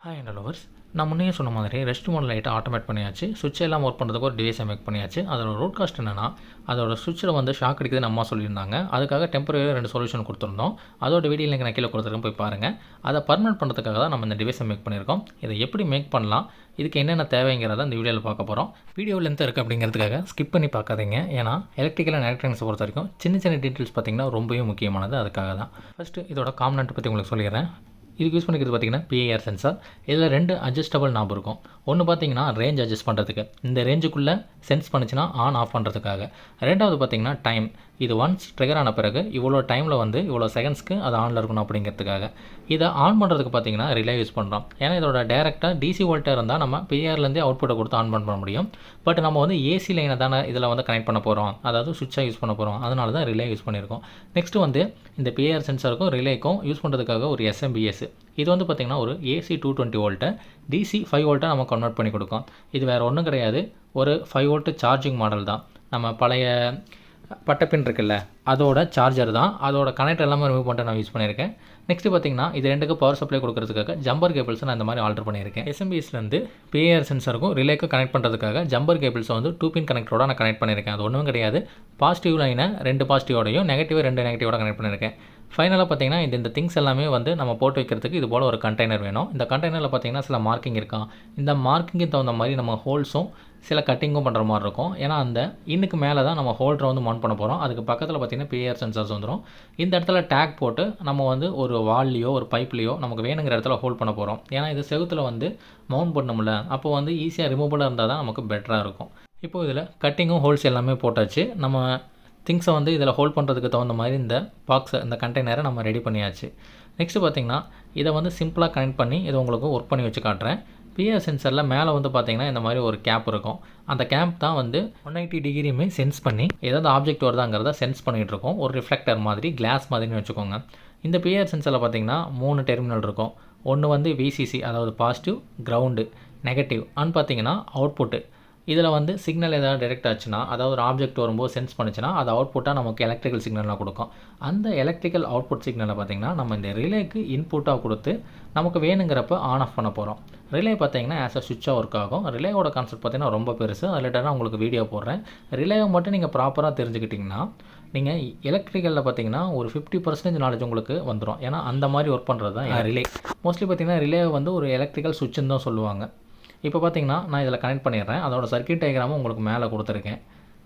Hi and lovers. நான் முன்னே சொன்ன மாதிரி ரெஸ்ட் மோட் லைட்டை ஆட்டோமேட் பண்ணியாச்சு. சுவிட்ச் எல்லாம் ஒர்க் பண்ணுறதுக்கு ஒரு டிவைஸை மேக் பண்ணியாச்சு. அதோட ரூட் காஸ்ட் என்னென்னா, அதோட சுவிட்சில் வந்து ஷாக் அடிக்குதுன்னு அம்மா சொல்லியிருந்தாங்க. அதுக்காக டெம்பரரி 2 சொல்யூஷன் கொடுத்துருந்தோம். அதோட வீடியோ லிங்க் நான் கீழே கொடுத்துருக்கேன், போய் பாருங்கள். அதை பர்மனெண்ட் பண்ணுறதுக்காக தான் நம்ம இந்த டிவைஸை மேக் பண்ணியிருக்கோம். இதை எப்படி மேக் பண்ணலாம், இதுக்கு என்னென்ன தேவைங்கிறத இந்த வீடியோவில் பார்க்க போகிறோம். வீடியோ லென்த் இருக்குது அப்படிங்கிறதுக்காக ஸ்கிப் பண்ணி பார்க்காதீங்க. ஏன்னா எலக்ட்ரிக்கல் அண்ட் எலக்ட்ரானிக்ஸை பொறுத்த வரைக்கும் சின்ன சின்ன டீட்டெயில்ஸ் பார்த்திங்கன்னா ரொம்பவே முக்கியமானது. அதுக்காக தான் ஃபஸ்ட்டு இதோட காம்பனண்ட் பற்றி உங்களுக்கு சொல்லிடுறேன். இதுக்கு யூஸ் பண்ணிக்கிறது பார்த்திங்கன்னா PIR சென்சார். இதில் 2 அட்ஜஸ்டபிள் நாப் இருக்கும். ஒன்று பார்த்திங்கன்னா ரேஞ்ச் அட்ஜஸ்ட் பண்ணுறதுக்கு, இந்த ரேஞ்சுக்குள்ளே சென்ஸ் பண்ணிச்சுன்னா ஆன் ஆஃப் பண்ணுறதுக்காக. ரெண்டாவது பார்த்திங்கன்னா டைம், இது ஒன்ஸ் ட்ரிகர் ஆன பிறகு இவ்வளோ டைமில் வந்து இவ்வளோ செகண்ட்ஸ்க்கு அது ஆனில் இருக்கணும் அப்படிங்கிறதுக்காக. இதை ஆன் பண்ணுறதுக்கு பார்த்திங்கன்னா ரிலே யூஸ் பண்ணுறோம். ஏன்னா இதோட டேரெக்டாக DC வோல்ட்டாக இருந்தால் நம்ம PIRலேருந்தே அவுட்புட்டை கொடுத்து ஆன் பண்ண முடியும். பட் நம்ம வந்து AC லைனை தானே இதில் வந்து கனெக்ட் பண்ண போகிறோம், அதாவது சுவிட்சாக யூஸ் பண்ண போகிறோம். அதனால தான் ரிலே யூஸ் பண்ணியிருக்கோம். நெக்ஸ்ட்டு வந்து இந்த PIR சென்சாருக்கும் ரிலேக்கும் யூஸ் பண்ணுறதுக்காக ஒரு SMBS. இது வந்து பார்த்திங்கன்னா ஒரு AC 220 வோல்ட்டை DC 5 வோல்ட்டாக நம்ம கன்வெர்ட் பண்ணி கொடுக்கும். இது வேறு ஒன்றும் கிடையாது, ஒரு 5 வோல்ட்டு சார்ஜிங் மாடல் தான். நம்ம பழைய பட்டப்பின் இருக்குல்ல, அதோட சார்ஜர் தான். அதோட கனெக்ட் எல்லாமே ரிமூவ் பண்ணிட்டு நான் யூஸ் பண்ணியிருக்கேன். நெக்ஸ்ட்டு பார்த்திங்கன்னா இது ரெண்டுக்கு பவர் சப்ளை கொடுக்கறதுக்காக ஜம்பர் கேபிள்ஸ் நான் இந்த மாதிரி ஆல்டர் பண்ணியிருக்கேன். SMBSலேருந்து PIR சென்சருக்கும் ரிலேக்கும் கனெக்ட் பண்ணுறதுக்காக ஜம்பர் கேபிள்ஸை வந்து 2 பின் கனெக்டரோட நான் கனெக்ட் பண்ணியிருக்கேன். அது ஒன்றும் கிடையாது, பாசிட்டிவ் லைனை 2 பாசிட்டிவோடையும் நெகட்டிவ் 2 நெகட்டிவோட கனெக்ட் பண்ணியிருக்கேன். ஃபைனலாக பார்த்திங்கன்னா இந்த திங்ஸ் எல்லாமே வந்து நம்ம போட்டு வைக்கிறதுக்கு இது போல் ஒரு கண்டெய்னர் வேணும். இந்த கண்டெய்னரில் பார்த்திங்கன்னா சில மார்க்கிங் இருக்கான். இந்த மார்க்கிங்கு தகுந்த மாதிரி நம்ம ஹோல்ஸும் சில கட்டிங்கும் பண்ணுற மாதிரி இருக்கும். ஏன்னா அந்த இன்னுக்கு மேலே தான் நம்ம ஹோல்டரை வந்து மவுண்ட் பண்ண போகிறோம். அதுக்கு பக்கத்தில் பார்த்திங்கன்னா PIR சென்சார்ஸ் வந்துடும். இந்த இடத்துல டேக் போட்டு நம்ம வந்து ஒரு வால்லையோ ஒரு பைப்லையோ நமக்கு வேணுங்கிற இடத்துல ஹோல்ட் பண்ண போகிறோம். ஏன்னா இது செவுத்தில் வந்து மவுண்ட் பண்ணணும்ல, அப்போ வந்து ஈஸியாக ரிமூவபுளாக இருந்தால் தான் நமக்கு பெட்டராக இருக்கும். இப்போது இதில் கட்டிங்கும் ஹோல்ஸ் எல்லாமே போட்டாச்சு. நம்ம திங்ஸை வந்து இதில் ஹோல்ட் பண்ணுறதுக்கு தகுந்த மாதிரி இந்த பாக்ஸை, இந்த கண்டெய்னரை நம்ம ரெடி பண்ணியாச்சு. நெக்ஸ்ட்டு பார்த்திங்கன்னா இதை வந்து சிம்பிளாக கனெக்ட் பண்ணி இதை உங்களுக்கு ஒர்க் பண்ணி வச்சு காட்டுறேன். PIR சென்சரில் மேலே வந்து பார்த்திங்கன்னா இந்த மாதிரி ஒரு கேப் இருக்கும். அந்த கேப் தான் வந்து 180 டிகிரியுமே சென்ஸ் பண்ணி ஏதாவது ஆப்ஜெக்ட் வருதாங்கிறத சென்ஸ் பண்ணிகிட்டு இருக்கோம். ஒரு ரிஃப்ளெக்டர் மாதிரி, கிளாஸ் மாதிரின்னு வச்சுக்கோங்க. இந்த PIR சென்சரில் பார்த்திங்கன்னா 3 டெர்மினல் இருக்கும். ஒன்று வந்து VCC, அதாவது பாசிட்டிவ், கிரவுண்டு, நெகட்டிவ். அண்ட் பார்த்திங்கன்னா அவுட்புட்டு. இதில் வந்து சிக்னல் ஏதாவது டிரெக்ட் ஆச்சுன்னா, அதாவது ஒரு ஆப்ஜெக்ட் வரும்போது சென்ஸ் பண்ணிச்சுன்னா அது அவுட்புட்டாக நமக்கு எலக்ட்ரிக்கல் சிக்னலாக கொடுக்கும். அந்த எலக்ட்ரிக்கல் அவுட்புட் சிக்னலை பார்த்திங்கன்னா நம்ம இந்த ரிலேக்கு இன்புட்டாக கொடுத்து நமக்கு வேணுங்கிறப்ப ஆன் ஆஃப் பண்ண போகிறோம். ரிலே பார்த்திங்கன்னா ஆஸ் அ சுவிட்சாக ஒர்க் ஆகும். ரிலேவோட கான்செப்ட் பார்த்திங்கன்னா ரொம்ப பெருசு. அதில் நான் உங்களுக்கு வீடியோ போடுறேன். ரிலேவை மட்டும் நீங்கள் ப்ராப்பராக தெரிஞ்சுக்கிட்டிங்கன்னா நீங்கள் எலக்ட்ரிக்கலில் பார்த்திங்கன்னா ஒரு 50% நாலேஜ் உங்களுக்கு வந்துடும். ஏன்னா அந்த மாதிரி ஒர்க் பண்ணுறது தான் ரிலே. மோஸ்ட்லி பார்த்திங்கன்னா ரிலே வந்து ஒரு எலக்ட்ரிக்கல் சுவிட்சுன்னு தான் சொல்லுவாங்க. இப்போ பார்த்திங்கன்னா நான் இதில் கனெக்ட் பண்ணிடுறேன். அதோட சர்க்யூட் டயக்ராமும் உங்களுக்கு மேலே கொடுத்துருக்கேன்.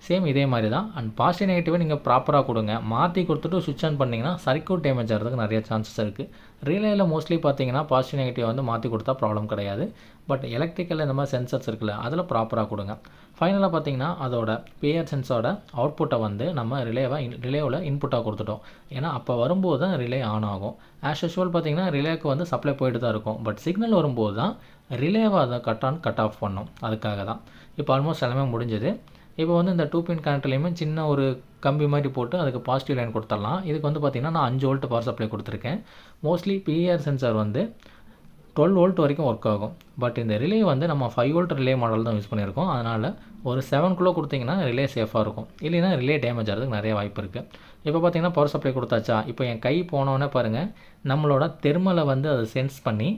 சேம் இதே மாதிரி தான். அண்ட் பாசிட்டிவ் நெகட்டிவை நீங்கள் ப்ராப்பராக கொடுங்க. மாற்றி கொடுத்துட்டு சுவிட்ச் ஆன் பண்ணிங்கன்னா சர்க்யூட் டேமேஜ் ஆகிறதுக்கு நிறைய சான்சஸ் இருக்குது. ரிலேயில் மோஸ்ட்லி பார்த்திங்கன்னா பாசிட்டிவ் நெகட்டிவ் வந்து மாற்றி கொடுத்தா ப்ராப்ளம் கிடையாது. பட் எலக்ட்ரிக்கலில் இந்த மாதிரி சென்சர்ஸ் இருக்குல்ல, அதில் ப்ராப்பராக கொடுங்க. ஃபைனலாக பார்த்திங்கன்னா அதோட PIR சென்சரோட அவுட்புட்டை வந்து நம்ம ரிலேவில் இன்புட்டாக கொடுத்துட்டோம். ஏன்னா அப்போ வரும்போது தான் ரிலே ஆன் ஆகும். ஆஸ் யூஷுவல் பார்த்திங்கன்னா ரிலேக்கு வந்து சப்ளை போயிட்டு தான் இருக்கும். பட் சிக்னல் வரும்போது தான் ரிலேவை அதை கட் ஆஃப் பண்ணும். அதுக்காக தான். இப்போ ஆல்மோஸ்ட் எல்லாமே முடிஞ்சது. இப்போ வந்து இந்த 2 பின் கனெக்டர்லேயுமே சின்ன ஒரு கம்பி மாதிரி போட்டு அதுக்கு பாசிட்டிவ் லைன் கொடுத்துடலாம். இதுக்கு வந்து பார்த்திங்கன்னா நான் 5 வோல்ட் பவர் சப்ளை கொடுத்துருக்கேன். மோஸ்ட்லி PIR சென்சார் வந்து 12 வோல்ட் வரைக்கும் ஒர்க் ஆகும். பட் இந்த ரிலே வந்து நம்ம 5 வோல்ட் ரிலே மாடல் தான் யூஸ் பண்ணியிருக்கோம். அதனால் ஒரு 7 கொடுத்தீங்கன்னா ரிலே சேஃபாக இருக்கும். இல்லைன்னா ரிலே டேமேஜ் ஆகிறதுக்கு நிறைய வாய்ப்பு இருக்குது. இப்போ பார்த்திங்கன்னா பவர் சப்ளை கொடுத்தாச்சா, இப்போ என் கை போனோன்னே பாருங்கள் நம்மளோட தெர்மலை வந்து அதை சென்ஸ் பண்ணி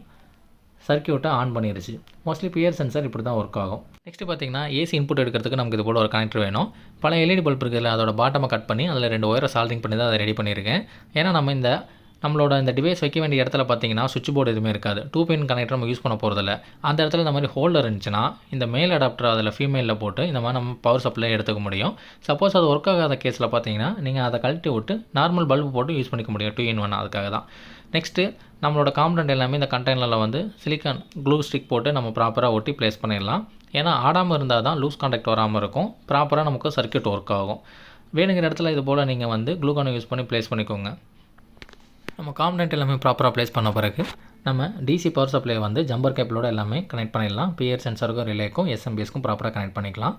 சர்க்யூட்டை ஆன் பண்ணிடுச்சு. மோஸ்ட்லி PIR சென்சார் இப்படி தான் ஒர்க் ஆகும். நெக்ஸ்ட்டு பார்த்திங்கன்னா AC இன்புட் எடுக்கிறதுக்கு நமக்கு இது போல் ஒரு கனெக்டர் வேணும். பல LED பல்ப் இருக்குல்ல, அதோட பாட்டமை கட் பண்ணி அதில் 2 ஒயரை சால்டிங் பண்ணி தான் அதை ரெடி பண்ணியிருக்கேன். ஏன்னா நம்மளோட இந்த டிவைஸ் வைக்க வேண்டிய இடத்துல பார்த்திங்கன்னா சுவிட்ச் போர்டு எதுவுமே இருக்காது. 2 பின் கனெக்டர் நம்ம யூஸ் பண்ண போகிறதில்ல. அந்த இடத்துல இந்த மாதிரி ஹோல்டர் இருந்துச்சுன்னா இந்த மேல் அடாப்டர் அதில் ஃபீமேலில் போட்டு இந்த மாதிரி நம்ம பவர் சப்ளை எடுத்துக்க முடியும். சப்போஸ் அது ஒர்க் ஆகாத கேஸில் பார்த்திங்கன்னா நீங்கள் அதை கழட்டி விட்டு நார்மல் பல்பு போட்டு யூஸ் பண்ணிக்க முடியும். 2 in 1 அதுக்காக தான். நெக்ஸ்ட்டு நம்மளோட காம்பனண்ட் எல்லாமே இந்த கண்டெய்னரில் வந்து சிலிக்கான் க்ளூ ஸ்டிக் போட்டு நம்ம ப்ராப்பராக ஒட்டி ப்ளேஸ் பண்ணிடலாம். ஏன்னா ஆடாமல் இருந்தால் தான் லூஸ் கான்டாக்ட் வராமல் இருக்கும். ப்ராப்பராக நமக்கு சர்க்யூட் ஒர்க் ஆகும். வேணுங்கிற இடத்துல இது போல் நீங்கள் வந்து க்ளூகானை யூஸ் பண்ணி ப்ளேஸ் பண்ணிக்கோங்க. நம்ம காம்பனண்ட் எல்லாமே ப்ராப்பராக ப்ளேஸ் பண்ண பிறகு நம்ம DC பவர் சப்ளை வந்து ஜம்பர் கேபிளோட எல்லாமே கனெக்ட் பண்ணிடலாம். PIR சென்சருக்கும் ரிலேக்கும் SMBSக்கும் ப்ராப்பராக கனெக்ட் பண்ணிக்கலாம்.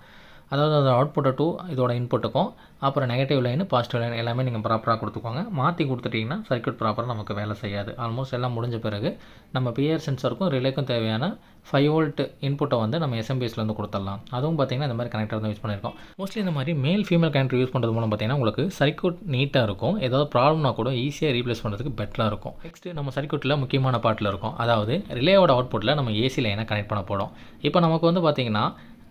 அதாவது அதோட அவுட்புட்டை டூ இதோட இன்புட்டுக்கும் அப்புறம் நெகட்டிவ் லைன் பாசிட்டிவ் லைன் எல்லாமே நீங்கள் ப்ராப்பராக கொடுத்துக்கோங்க. மாற்றி கொடுத்துட்டிங்கன்னா சர்க்யூட் ப்ராப்பராக நமக்கு வேலை செய்யாது. ஆல்மோஸ்ட் எல்லாம் முடிஞ்ச பிறகு நம்ம பிஆர் சென்சாருக்கும் ரிலேக்கும் தேவையான 5 வோல்ட் இன்புட்டை வந்து நம்ம எஸ்எம்பிஎஸ்லேருந்து கொடுத்துடலாம். அதுவும் பார்த்திங்கன்னா இந்த மாதிரி கனெக்டர் தான் யூஸ் பண்ணியிருக்கோம். மோஸ்ட்லி இந்த மாதிரி மேல் ஃபீமேல் கனெக்டர் யூஸ் பண்ணுறது மூலம் பார்த்திங்கன்னா உங்களுக்கு சர்க்யூட் நீட்டாக இருக்கும். ஏதாவது ப்ராப்ளம்னா கூட ஈஸியாக ரீப்ளேஸ் பண்ணுறதுக்கு பெட்டராக இருக்கும். நெக்ஸ்ட்டு நம்ம சர்க்யூட்டில் முக்கியமான பார்ட்டில் இருக்கும். அதாவது ரிலேயோட அவுட்புட்டில் நம்ம ஏசி லைனை கனெக்ட் பண்ண போகிறோம். இப்போ நமக்கு வந்து பார்த்திங்கன்னா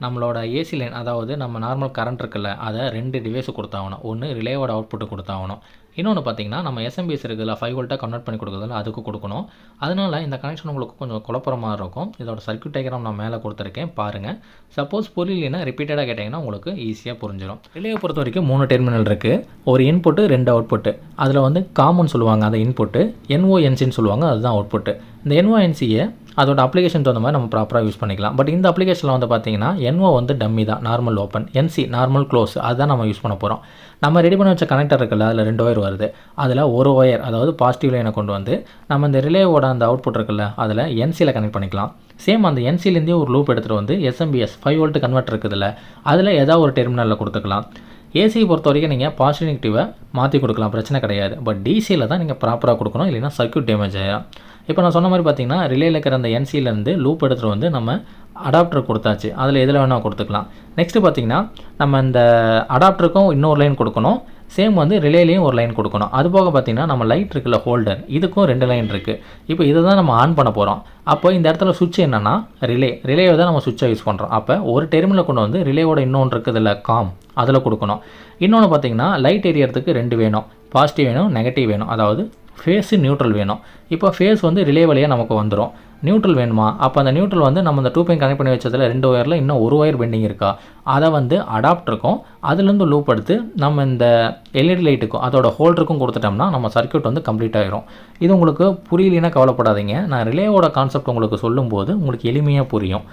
நம்மளோட ஏசி லைன், அதாவது நம்ம நார்மல் கரண்ட் இருக்குல்ல, அதை 2 டிவைஸு கொடுத்தாகணும். ஒன்று ரிலேவோட அவுட்புட்டு கொடுத்தாகணும். இன்னொன்று பார்த்திங்கன்னா நம்ம எஸ்எம்பிஎஸ் இருக்குதுல 5 வோல்ட்டாக கன்வெர்ட் பண்ணி கொடுக்குறதுல அதுக்கு கொடுக்கணும். அதனால் இந்த கனெக்ஷன் உங்களுக்கு கொஞ்சம் குழப்பற மாதிரி இருக்கும். இதோட சர்க்யூட் டயக்ராம் நான் மேலே கொடுத்துருக்கேன் பாருங்கள். சப்போஸ் புரியலைன்னா ரிப்பீட்டடாக கேட்டிங்கன்னா உங்களுக்கு ஈஸியாக புரிஞ்சிடும். ரிலேவை பொறுத்த வரைக்கும் 3 டெர்மினல் இருக்குது. ஒரு இன்புட்டு 2 அவுட்புட்டு. அதில் வந்து காமன் சொல்லுவாங்க அந்த இன்புட்டு, என்ஓஎன்சின்னு சொல்லுவாங்க, அதுதான் அவுட்புட்டு. இந்த என்ஓஎன்சியை அதோட அப்ளிகேஷன் தகுந்த மாதிரி நம்ம ப்ராப்பராக யூஸ் பண்ணிக்கலாம். பட் இந்த அப்ளிகேஷனில் வந்து பார்த்திங்கன்னா என்ஓ வந்து டம்மி தான், normal open. NC normal close, அதுதான் நம்ம யூஸ் பண்ண போகிறோம். நம்ம ரெடி பண்ணி வச்ச கனெக்டர் இருக்குல்ல, அதில் 2 ஒயர் வருது. அதில் ஒரு ஒயர், அதாவது பாசிட்டிவ் லைனை கொண்டு வந்து நம்ம இந்த ரிலேவோட அந்த அவுட்புட் இருக்குல்ல, அதில் என்சியில் கனெக்ட் பண்ணிக்கலாம். சேம் அந்த என்சிலேருந்தே ஒரு லூப் எடுத்துகிட்டு வந்து எஸ்எம்பிஎஸ் 5 வோல்ட் கன்வெர்ட்டர் இருக்குதுல்ல, அதில் ஏதாவது ஒரு டெர்மினலில் கொடுத்துக்கலாம். ஏசியை பொறுத்த வரைக்கும் நீங்கள் பாசிட்டிவ் நெகட்டிவை மாற்றி கொடுக்கலாம், பிரச்சனை கிடையாது. பட் டிசியில் தான் நீங்கள் ப்ராப்பராக கொடுக்கணும், இல்லைன்னா சர்க்யூட் டேமேஜ் ஆகிடும். இப்போ நான் சொன்ன மாதிரி பார்த்தீங்கன்னா ரிலேயில் இருக்கிற அந்த என்சிலேருந்து லூப் எடுத்துகிட்டு வந்து நம்ம அடாப்டர் கொடுத்தாச்சு. அதில் எதில் வேணால் கொடுத்துக்கலாம். நெக்ஸ்ட்டு பார்த்தீங்கன்னா நம்ம இந்த அடாப்டருக்கும் இன்னொரு லைன் கொடுக்கணும். சேம் வந்து ரிலேலையும் ஒரு லைன் கொடுக்கணும். அது போக பார்த்தீங்கன்னா நம்ம லைட் இருக்குல்ல ஹோல்டர், இதுக்கும் 2 லைன் இருக்குது. இப்போ இதை தான் நம்ம ஆன் பண்ண போகிறோம். அப்போ இந்த இடத்துல சுவிட்ச் என்னென்னா ரிலேவை தான் நம்ம சுவிட்சை யூஸ் பண்ணுறோம். அப்போ ஒரு டெர்மினலை கொண்டு வந்து ரிலேவோட இன்னொன்று இருக்குதுல்ல காம், அதில் கொடுக்கணும். இன்னொன்று பார்த்தீங்கன்னா லைட் எரியறதுக்கு 2 வேணும், பாசிட்டிவ் வேணும், நெகட்டிவ் வேணும். அதாவது ஃபேஸு நியூட்ரல் வேணும். இப்போ ஃபேஸ் வந்து ரிலே வழியாக நமக்கு வந்துடும். நியூட்ரல் வேணுமா? அப்போ அந்த நியூட்ரல் வந்து நம்ம இந்த 2 பின் கனெக்ட் பண்ணி வச்சதில் 2 ஒயரில் இன்னும் ஒரு ஒயர் பெண்டிங் இருக்கா, அதை வந்து அடாப்டருக்கும் அதுலேருந்து லூப் எடுத்து நம்ம இந்த எல்இடி லைட்டுக்கும் அதோட ஹோல்டருக்கும் கொடுத்துட்டோம்னா நம்ம சர்க்யூட் வந்து கம்ப்ளீட் ஆகிரும். இது உங்களுக்கு புரியலைன்னா கவலைப்படாதீங்க. நான் ரிலேவோட கான்செப்ட் உங்களுக்கு சொல்லும்போது உங்களுக்கு எளிமையாக புரியும்.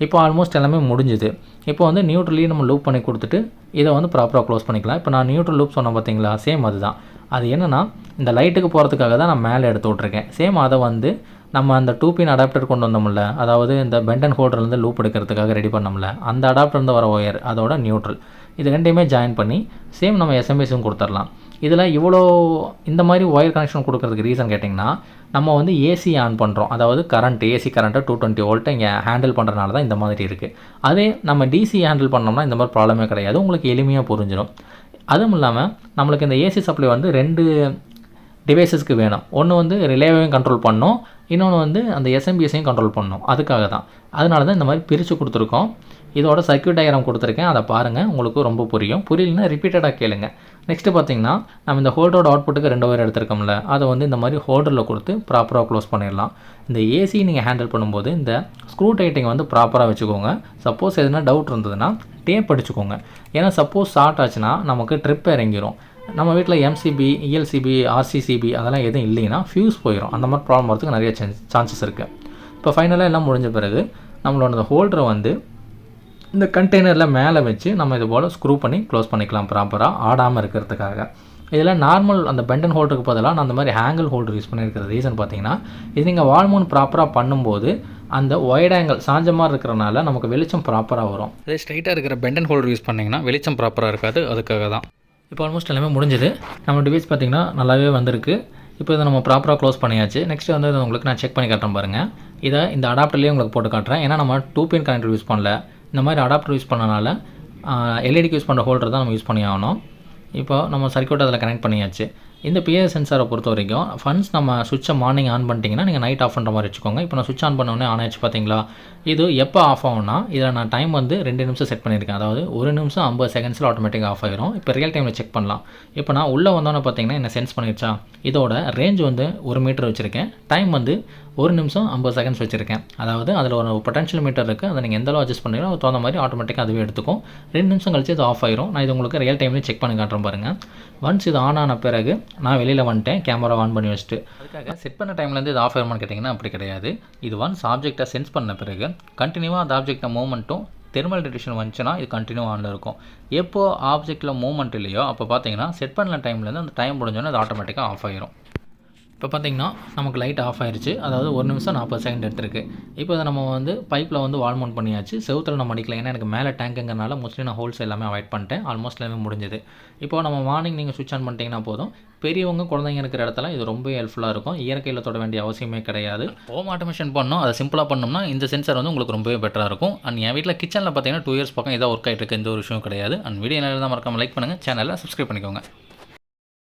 இப்போ ஆல்மோஸ்ட் எல்லாமே முடிஞ்சுது. இப்போ வந்து நியூட்ரலையும் நம்ம லூப் பண்ணி கொடுத்துட்டு இதை வந்து ப்ராப்பராக க்ளோஸ் பண்ணிக்கலாம். இப்போ நான் நியூட்ரல் லூப் சொன்னேன் பார்த்தீங்களா, சேம் அதுதான். அது என்னென்னா இந்த லைட்டுக்கு போகிறதுக்காக தான் நான் மேலே எடுத்து விட்ருக்கேன். சேம் அதை வந்து நம்ம அந்த 2 பின் அடாப்டர் கொண்டு வந்தோம்ல, அதாவது இந்த பெண்ட் அண்ட் ஹோல்டர்லேருந்து லூப் எடுக்கிறதுக்காக ரெடி பண்ணோம்ல, அந்த அடாப்டர்லேருந்து வர ஒயர் அதோட நியூட்ரல், இது 2யுமே ஜாயின் பண்ணி சேம் நம்ம எஸ்எம்பிஎஸும் கொடுத்துடலாம். இதில் இவ்வளோ இந்த மாதிரி ஒயர் கனெக்ஷன் கொடுக்கறதுக்கு ரீசன் கேட்டிங்கன்னா நம்ம வந்து ஏசி ஆன் பண்ணுறோம். அதாவது கரண்ட் ஏசி கரண்ட்டை 220 வோல்ட்டை இங்கே ஹேண்டில் பண்ணுறதுனால தான் இந்த மாதிரி இருக்குது. அதே நம்ம டிசி ஹேண்டில் பண்ணோம்னா இந்த மாதிரி ப்ராப்ளமே கிடையாது, உங்களுக்கு எளிமையாக புரிஞ்சிடும். அதுவும் இல்லாமல் நம்மளுக்கு இந்த ஏசி சப்ளை வந்து 2 டிவைஸஸ்க்கு வேணும். ஒன்று வந்து ரிலேவையும் கண்ட்ரோல் பண்ணணும், இன்னொன்று வந்து அந்த எஸ்எம்பிஎஸையும் கண்ட்ரோல் பண்ணணும். அதுக்காக தான், அதனால தான் இந்த மாதிரி பிரித்து கொடுத்துருக்கோம். இதோட சர்க்யூட் டயக்ராம் கொடுத்துருக்கேன், அதை பாருங்கள், உங்களுக்கு ரொம்ப புரியும். புரியலன்னா ரிப்பீட்டடாக கேளுங்க. நெக்ஸ்ட்டு பார்த்தீங்கன்னா நம்ம இந்த ஹோல்டரோட அவுட்புட்டுக்கு 2 ஒயர் எடுத்துருக்கோம்ல, அதை வந்து இந்த மாதிரி ஹோல்டரில் கொடுத்து ப்ராப்பராக க்ளோஸ் பண்ணிடலாம். இந்த ஏசி நீங்கள் ஹேண்டில் பண்ணும்போது இந்த ஸ்க்ரூ டைட்டிங் வந்து ப்ராப்பராக வச்சுக்கோங்க. சப்போஸ் எதுனா டவுட் இருந்ததுன்னா டேப் அடிச்சுக்கோங்க. ஏன்னா சப்போஸ் ஷார்ட் ஆச்சுன்னா நமக்கு ட்ரிப் இறங்கிடும். நம்ம வீட்டில் எம்சிபி, இஎல்சிபி, ஆர்சிசிபி அதெல்லாம் எதுவும் இல்லைன்னா ஃபியூஸ் போயிடும். அந்த மாதிரி ப்ராப்ளம் வரதுக்கு நிறைய சான்சஸ் இருக்குது. இப்போ ஃபைனலாக எல்லாம் முடிஞ்ச பிறகு நம்மளோட இந்த ஹோல்டரை வந்து இந்த கண்டெய்னரில் மேலே வச்சு நம்ம இது போல் ஸ்க்ரூ பண்ணி க்ளோஸ் பண்ணிக்கலாம் ப்ராப்பராக ஆடாமல் இருக்கிறதுக்காக. இதில் நார்மல் அந்த பெண்ட் அண்ட் ஹோல்டருக்கு பதிலாக நான் அந்த மாதிரி ஹேங்கிள் ஹோல்டர் யூஸ் பண்ணியிருக்கிறது ரீசன் பார்த்தீங்கன்னா, இது நீங்கள் வால் மவுண்ட் ப்ராப்பராக பண்ணும்போது அந்த ஒய்ட் ஆங்கிள் சாஞ்ச மாதிரி இருக்கிறனால நமக்கு வெளிச்சம் ப்ராப்பராக வரும். அதே ஸ்ட்ரைட்டாக இருக்கிற பெண்ட் அண்ட் ஹோல்டர் யூஸ் பண்ணிங்கன்னா வெளிச்சம் ப்ராப்பராக இருக்காது, அதுக்காக தான். இப்போ ஆல்மோஸ்ட் எல்லாமே முடிஞ்சது. நம்ம டிவைஸ் பார்த்திங்கன்னா நல்லாவே வந்திருக்கு. இப்போ இதை நம்ம ப்ராப்பராக க்ளோஸ் பண்ணியாச்சு. நெக்ஸ்ட் வந்து உங்களுக்கு நான் செக் பண்ணி காட்டுறேன் பாருங்கள். இதை இந்த அடாப்டர்லேயே உங்களுக்கு போட்டு காட்டுறேன். ஏன்னா நம்ம 2 பின் கனெக்டர் யூஸ் பண்ணல, இந்த மாதிரி அடாப்டர் யூஸ் பண்ணனால எல்இடிக்கு யூஸ் பண்ணுற ஹோல்டர் தான் நம்ம யூஸ் பண்ணி ஆகணும். இப்போ நம்ம சர்க்யூட் அதில் கனெக்ட் பண்ணியாச்சு. இந்த பிஎஸ் சென்சாரை பொறுத்த வரைக்கும் ஃபன்ஸ் நம்ம சுவிட்சை மார்னிங் ஆன் பண்ணிட்டீங்கன்னா நீங்கள் நைட் ஆஃப் பண்ணுற மாதிரி வச்சுக்கோங்க. இப்போ நான் சுவிட்ச் ஆன் பண்ணோடனே ஆன் ஆச்சு பார்த்தீங்களா. இது எப்போ ஆஃப் ஆகும்னா இதில் நான் டைம் வந்து 2 நிமிஷம் செட் பண்ணியிருக்கேன். அதாவது 1 நிமிஷம் 50 செகண்ட்ஸில் ஆட்டோமேட்டிக்காக ஆஃப் ஆகிரும். இப்போ ரியல் டைமில் செக் பண்ணலாம். இப்போ நான் உள்ளே வந்தோன்னே பார்த்தீங்கன்னா என்ன சென்ஸ் பண்ணிடுச்சா. இதோட ரேஞ்ச் வந்து 1 மீட்டர் வச்சுருக்கேன். டைம் வந்து 1 நிமிஷம் 50 செகண்ட்ஸ் வச்சுருக்கேன். அதாவது அதில் ஒரு பொட்டன்ஷியல் மீட்டர் இருக்குது, அதை நீங்கள் எந்தளவு அட்ஜஸ்ட் பண்ணுறீங்களோ அது தகுந்த மாதிரி ஆட்டோமேட்டிக்காக அதுவே எடுத்துக்கும். 2 நிமிஷம் கழிச்சு இது ஆஃப் ஆயிரும். நான் இது உங்களுக்கு ரியல் டைம்லேயே செக் பண்ணி காட்டுறேன் பாருங்கள். ஒன்ஸ் இது ஆன் ஆன பிறகு நான் வெளியில் வந்துட்டேன், கேமரா ஆன் பண்ணி வச்சுட்டு. அதுக்காக செட் பண்ண டைம்லேருந்து இது ஆஃப் ஆயிருமான்னு கேட்டிங்கன்னா அப்படி கிடையாது. இது ஒன்ஸ் ஆப்ஜெக்டை சென்ஸ் பண்ண பிறகு கண்டினியூவாக அந்த ஆப்ஜெக்டை மூவ்மெண்ட்டும் தெர்மல் டிடெக்ஷன் வந்துச்சுன்னா இது கண்டினியூ ஆனில் இருக்கும். எப்போ ஆப்ஜெக்ட்டில் மூவ்மெண்ட் இல்லையோ அப்போ பார்த்தீங்கன்னா செட் பண்ண டைம்லேருந்து அந்த டைம் முடிஞ்சோன்னே அது ஆட்டோமேட்டிக்காக ஆஃப் ஆயிரும். இப்போ பார்த்தீங்கன்னா நமக்கு லைட் ஆஃப் ஆயிருச்சு. அதாவது 1 நிமிஷம் 40 செகண்ட் எடுத்திருக்கு. இப்போ இதை நம்ம வந்து பைப்பில் வந்து வால் மவுண்ட் பண்ணியாச்சு. செவுத்துல நம்ம அடிக்கல. ஏன்னா எனக்கு மேலே டேங்குங்கிறனால மோஸ்ட்லி நான் ஹோல்ஸ் எல்லாமே அவாய்ட் பண்ணிட்டேன். ஆல்மோஸ்ட் எல்லாமே முடிஞ்சது. இப்போ நம்ம மார்னிங் நீங்கள் ஸ்விட்ச் ஆன் பண்ணிட்டீங்கன்னா போதும். பெரியவங்க, குழந்தைங்க இருக்கிற இடத்துல இது ரொம்ப ஹெல்ப்ஃபுல்லாக இருக்கும். இயற்கையில் தொட வேண்டிய அவசியமே கிடையாது. ஹோம் ஆட்டோமேஷன் பண்ணணும். அதை சிம்பிளாக பண்ணோம்னா இந்த சென்சார் வந்து உங்களுக்கு ரொம்பவே பெட்டராக இருக்கும். அண்ட் என் வீட்டில் கிச்சனில் பார்த்தீங்கன்னா 2 இயர்ஸ் பக்கம் இதாக ஒர்க் ஆகிட்டு இருக்கு. எந்த ஒரு விஷயம் கிடையாது. அண்ட் வீடியோ நல்லா மறக்காமல் லைக் பண்ணுங்கள். சேனலில் சப்ஸ்கிரைப் பண்ணிக்கோங்க.